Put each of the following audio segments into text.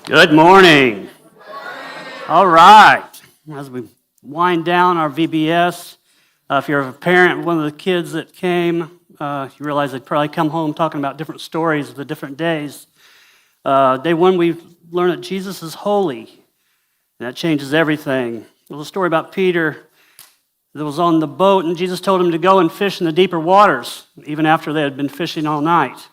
Good morning. All right. As we wind down our VBS, if you're a parent of one of the kids that came, you realize they'd probably come home talking about different stories of the different days. Day one, we learned that Jesus is holy, and that changes everything. There was a story about Peter that was on the boat, and Jesus told him to go and fish in the deeper waters, even after they had been fishing all night.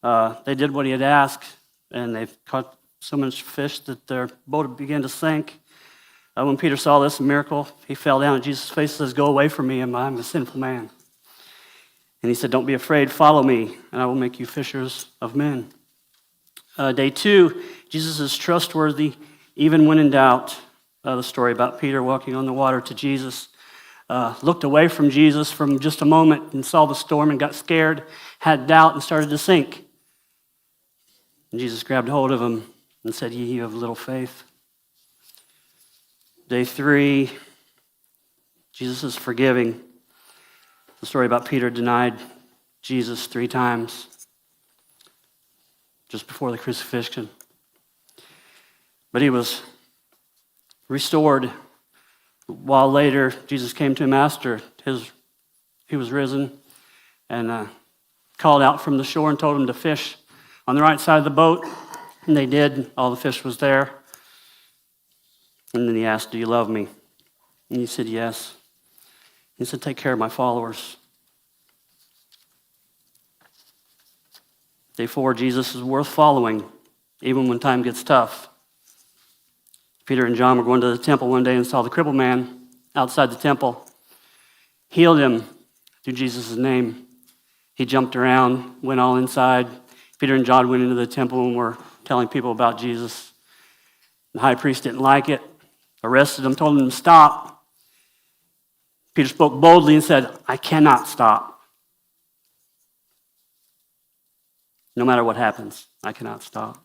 They did what he had asked, and they caught so much fish that their boat began to sink. When Peter saw this miracle, he fell down at Jesus' face and says, "Go away from me, I'm a sinful man." And he said, "Don't be afraid, follow me, and I will make you fishers of men." Day two, Jesus is trustworthy even when in doubt. The story about Peter walking on the water to Jesus, looked away from Jesus from just a moment and saw the storm and got scared, had doubt and started to sink. And Jesus grabbed hold of him and said, "Ye of little faith." Day three, Jesus is forgiving. The story about Peter denied Jesus 3 times just before the crucifixion. But he was restored. While later, Jesus came to him after he was risen and called out from the shore and told him to fish on the right side of the boat. And they did. All the fish was there. And then he asked, "Do you love me?" And he said, "Yes." He said, "Take care of my followers." Day 4, Jesus is worth following, even when time gets tough. Peter and John were going to the temple one day and saw the crippled man outside the temple, healed him through Jesus' name. He jumped around, went all inside. Peter and John went into the temple and were telling people about Jesus. The high priest didn't like it, arrested him, told him to stop. Peter spoke boldly and said, "I cannot stop. No matter what happens, I cannot stop."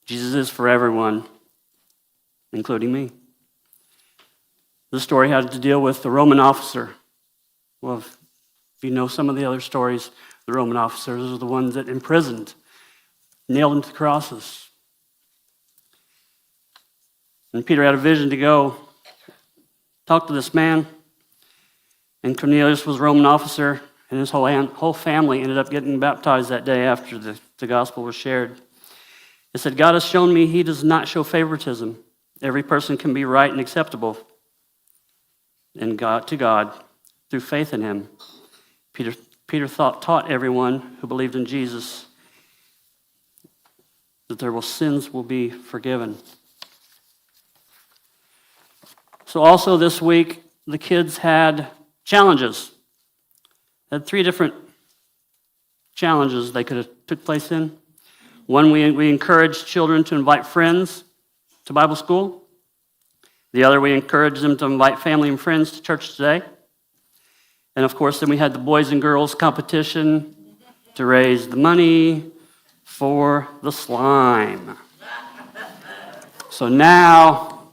Jesus is for everyone, including me. This story had to deal with the Roman officer. Well, if you know some of the other stories, the Roman officers are the ones that imprisoned, nailed them to crosses. And Peter had a vision to go talk to this man. And Cornelius was a Roman officer, and his whole family ended up getting baptized that day after the gospel was shared. It said, "God has shown me he does not show favoritism. Every person can be right and acceptable to God through faith in him." Peter taught everyone who believed in Jesus that their sins will be forgiven. So also this week, the kids had challenges. They had 3 different challenges they could have took place in. One, we encouraged children to invite friends to Bible school. The other, we encouraged them to invite family and friends to church today. And of course, then we had the boys and girls competition to raise the money for the slime. So now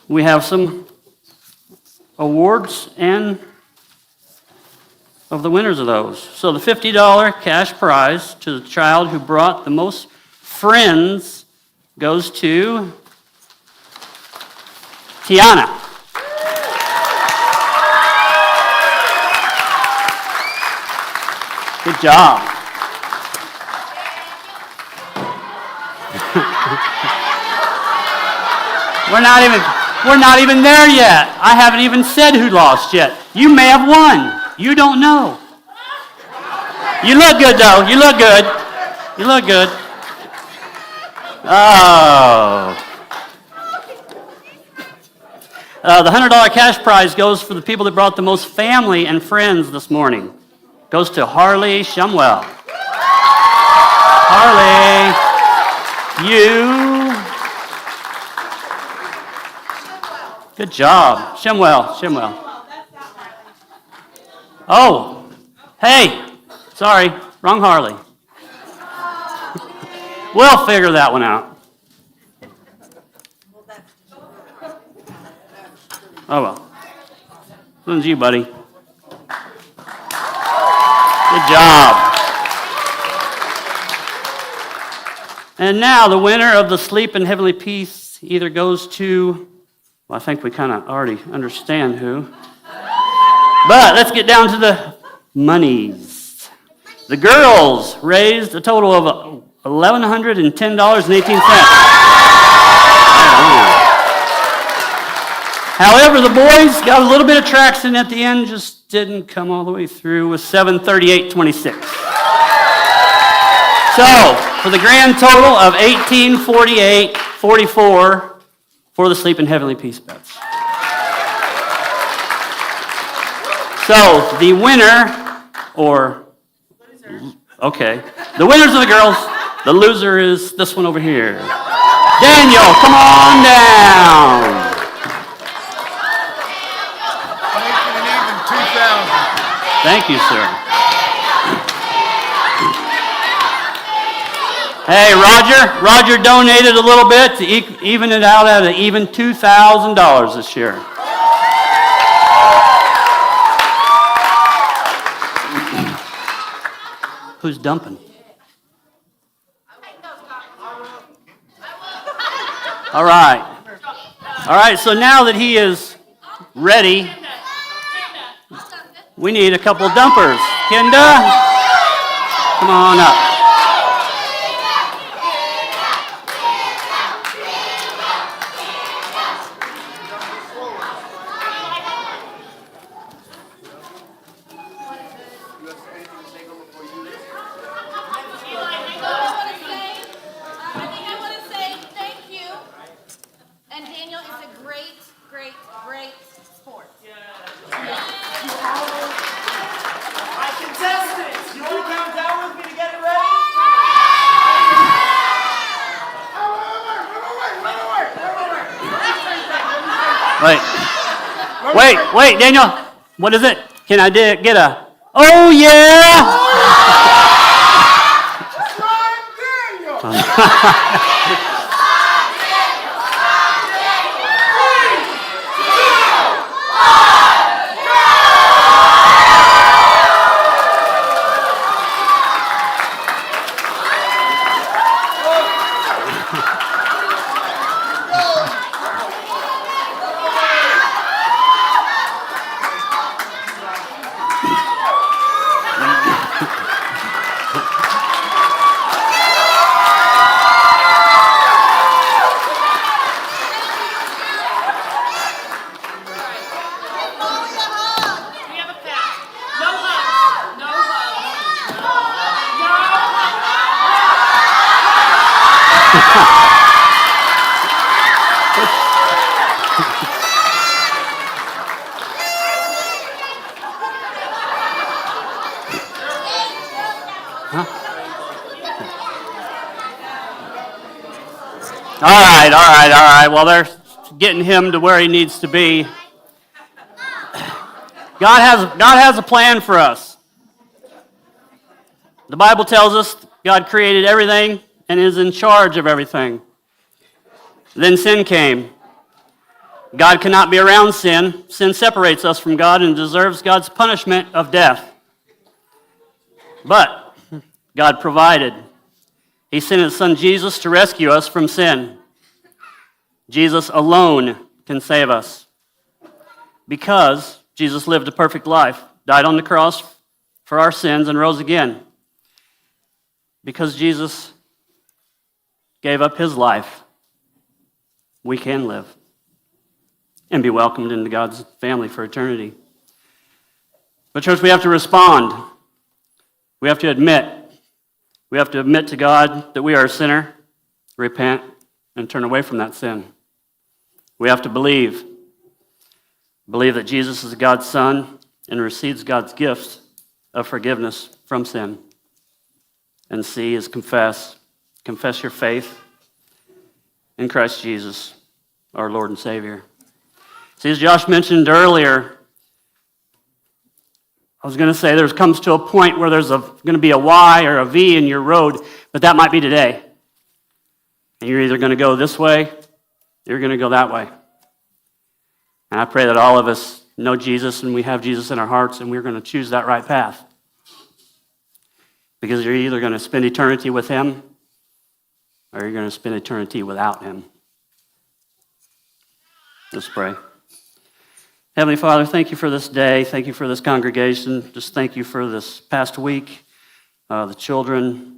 we have some awards and of the winners of those. So the $50 cash prize to the child who brought the most friends goes to Tiana. Good job. We're not even there yet. I haven't even said who lost yet. You may have won. You don't know. You look good though. You look good. You look good. Oh. The $100 cash prize goes for the people that brought the most family and friends this morning. Goes to Harley Shumwell. Harley, you. Good job. Shumwell. Oh, hey, sorry, wrong Harley. We'll figure that one out. Oh well. This one's you, buddy. Good job. And now the winner of the Sleep in Heavenly Peace either goes to, well, I think we kind of already understand who. But let's get down to the monies. The girls raised a total of $1,110.18. However, the boys got a little bit of traction at the end, just didn't come all the way through with $738.26. So, for the grand total of $1,848.44 for the Sleep in Heavenly Peace bets. So, the winner, the winners are the girls. The loser is this one over here. Daniel, come on down. Thank you, sir. Hey, Roger donated a little bit to even it out at an even $2,000 this year. Who's dumping? All right, so now that he is ready, we need a couple dumpers. Kenda, come on up. Wait, Daniel, what is it? Can I get a, oh yeah? All right. Well, they're getting him to where he needs to be. God has a plan for us. The Bible tells us God created everything and is in charge of everything. Then sin came. God cannot be around sin. Sin separates us from God and deserves God's punishment of death. But God provided. He sent his son Jesus to rescue us from sin. Jesus alone can save us. Because Jesus lived a perfect life, died on the cross for our sins, and rose again. Because Jesus gave up his life, we can live and be welcomed into God's family for eternity. But church, we have to respond. We have to admit. We have to admit to God that we are a sinner, repent, and turn away from that sin. We have to believe that Jesus is God's Son and receives God's gifts of forgiveness from sin. And C is confess. Confess your faith in Christ Jesus, our Lord and Savior. See, as Josh mentioned earlier, I was going to say there comes to a point where there's going to be a Y or a V in your road, but that might be today. And you're either going to go this way, or you're going to go that way. And I pray that all of us know Jesus and we have Jesus in our hearts and we're going to choose that right path. Because you're either going to spend eternity with him or you're going to spend eternity without him. Let's pray. Heavenly Father, thank you for this day. Thank you for this congregation. Just thank you for this past week. The children